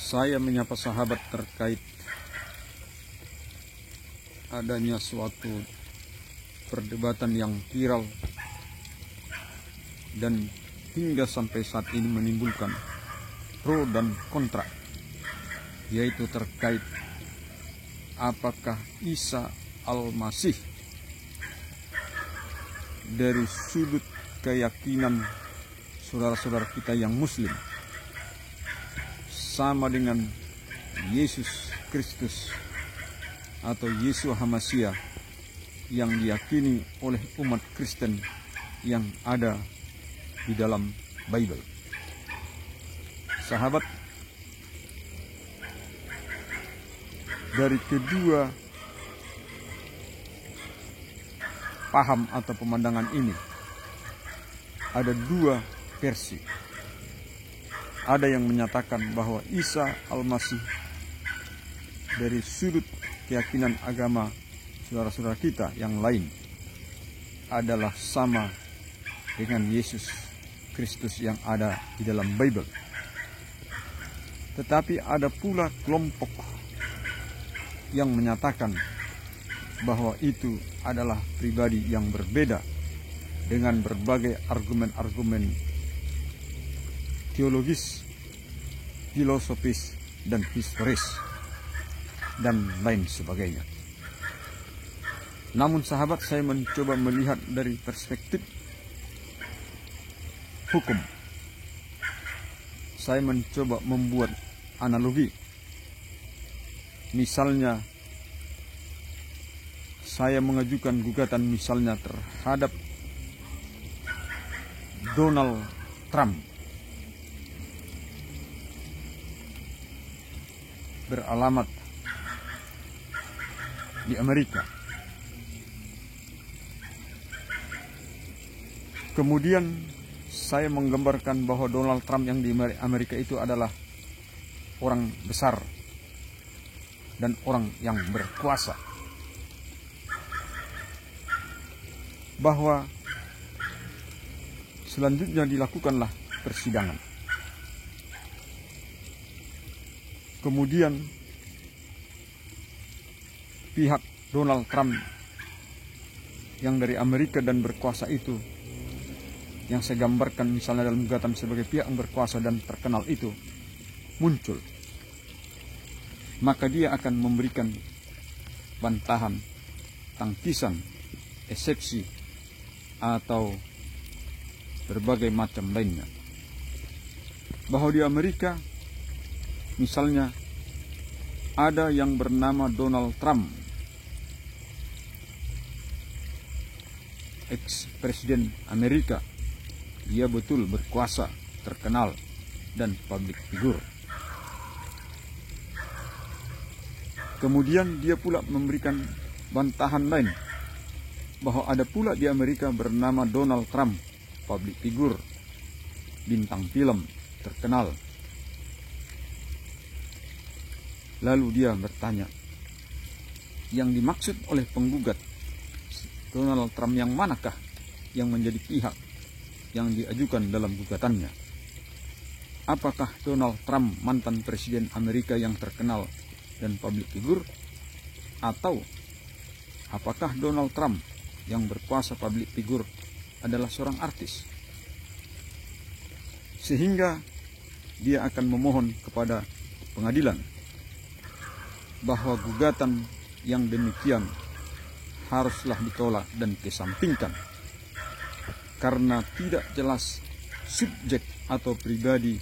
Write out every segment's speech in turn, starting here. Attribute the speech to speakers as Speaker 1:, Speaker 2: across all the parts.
Speaker 1: Saya menyapa sahabat terkait adanya suatu perdebatan yang viral dan hingga sampai saat ini menimbulkan pro dan kontra, yaitu terkait apakah Isa Al-Masih dari sudut keyakinan saudara-saudara kita yang muslim sama dengan Yesus Kristus atau Yeshua HaMashiach yang diyakini oleh umat Kristen yang ada di dalam Bible. Sahabat, dari kedua paham atau pemandangan ini ada dua versi. Ada yang menyatakan bahwa Isa Al-Masih dari sudut keyakinan agama saudara-saudara kita yang lain adalah sama dengan Yesus Kristus yang ada di dalam Bible. Tetapi ada pula kelompok yang menyatakan bahwa itu adalah pribadi yang berbeda dengan berbagai argumen-argumen teologis, filosofis, dan historis, dan lain sebagainya. Namun sahabat, saya mencoba melihat dari perspektif hukum. Saya mencoba membuat analogi. Misalnya, saya mengajukan gugatan misalnya terhadap Donald Trump beralamat di Amerika. Kemudian saya menggambarkan bahwa Donald Trump yang di Amerika itu adalah orang besar dan orang yang berkuasa. Bahwa selanjutnya dilakukanlah persidangan. Kemudian pihak Donald Trump yang dari Amerika dan berkuasa itu, yang saya gambarkan misalnya dalam gugatan sebagai pihak yang berkuasa dan terkenal itu muncul, maka dia akan memberikan bantahan, tangkisan, eksepsi, atau berbagai macam lainnya. Bahwa di Amerika misalnya ada yang bernama Donald Trump, ex-presiden Amerika. Dia betul berkuasa, terkenal, dan public figure. Kemudian dia pula memberikan bantahan lain, bahwa ada pula di Amerika bernama Donald Trump, public figure, bintang film, terkenal. Lalu dia bertanya, yang dimaksud oleh penggugat Donald Trump yang manakah yang menjadi pihak yang diajukan dalam gugatannya? Apakah Donald Trump mantan presiden Amerika yang terkenal dan public figure? Atau apakah Donald Trump yang berkuasa public figure adalah seorang artis? Sehingga dia akan memohon kepada pengadilan bahwa gugatan yang demikian haruslah ditolak dan kesampingkan karena tidak jelas subjek atau pribadi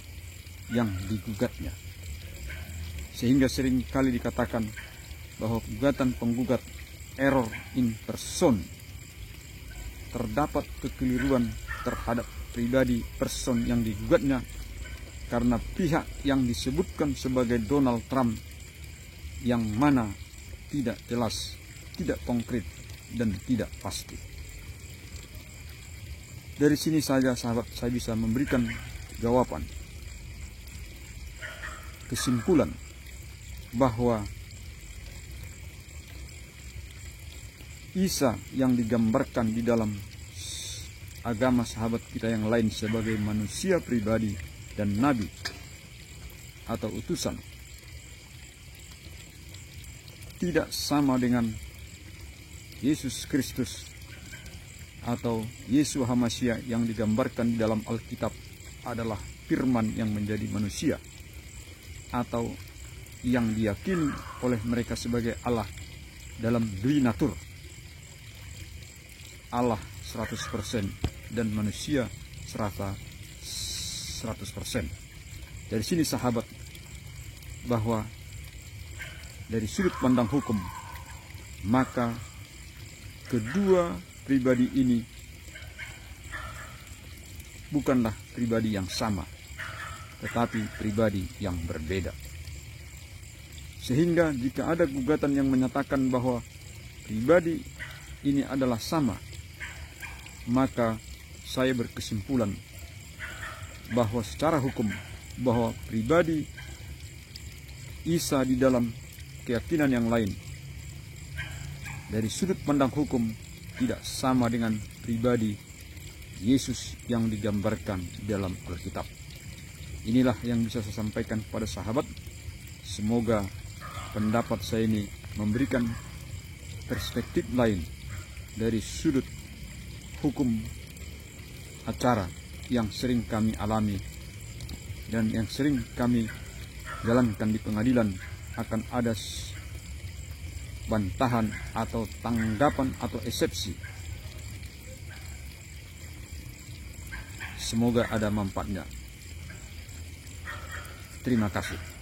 Speaker 1: yang digugatnya. Sehingga sering kali dikatakan bahwa gugatan penggugat error in person, terdapat kekeliruan terhadap pribadi person yang digugatnya karena pihak yang disebutkan sebagai Donald Trump yang mana tidak jelas, tidak konkret, dan tidak pasti. Dari sini saja sahabat, saya bisa memberikan jawaban, kesimpulan bahwa Isa yang digambarkan di dalam agama sahabat kita yang lain sebagai manusia pribadi dan nabi atau utusan tidak sama dengan Yesus Kristus atau Yesus Hamasya yang digambarkan di dalam Alkitab adalah firman yang menjadi manusia, atau yang diyakini oleh mereka sebagai Allah dalam dui natur, Allah 100% dan manusia serata 100%. Dari sini sahabat, bahwa dari sudut pandang hukum, maka kedua pribadi ini bukanlah pribadi yang sama, tetapi pribadi yang berbeda. Sehingga jika ada gugatan yang menyatakan bahwa pribadi ini adalah sama, maka saya berkesimpulan bahwa secara hukum, bahwa pribadi Isa di dalam keyakinan yang lain dari sudut pandang hukum tidak sama dengan pribadi Yesus yang digambarkan dalam Alkitab. Inilah yang bisa saya sampaikan kepada sahabat. Semoga pendapat saya ini memberikan perspektif lain dari sudut hukum acara yang sering kami alami dan yang sering kami jalankan di pengadilan. Akan ada bantahan atau tanggapan atau eksepsi. Semoga ada manfaatnya. Terima kasih.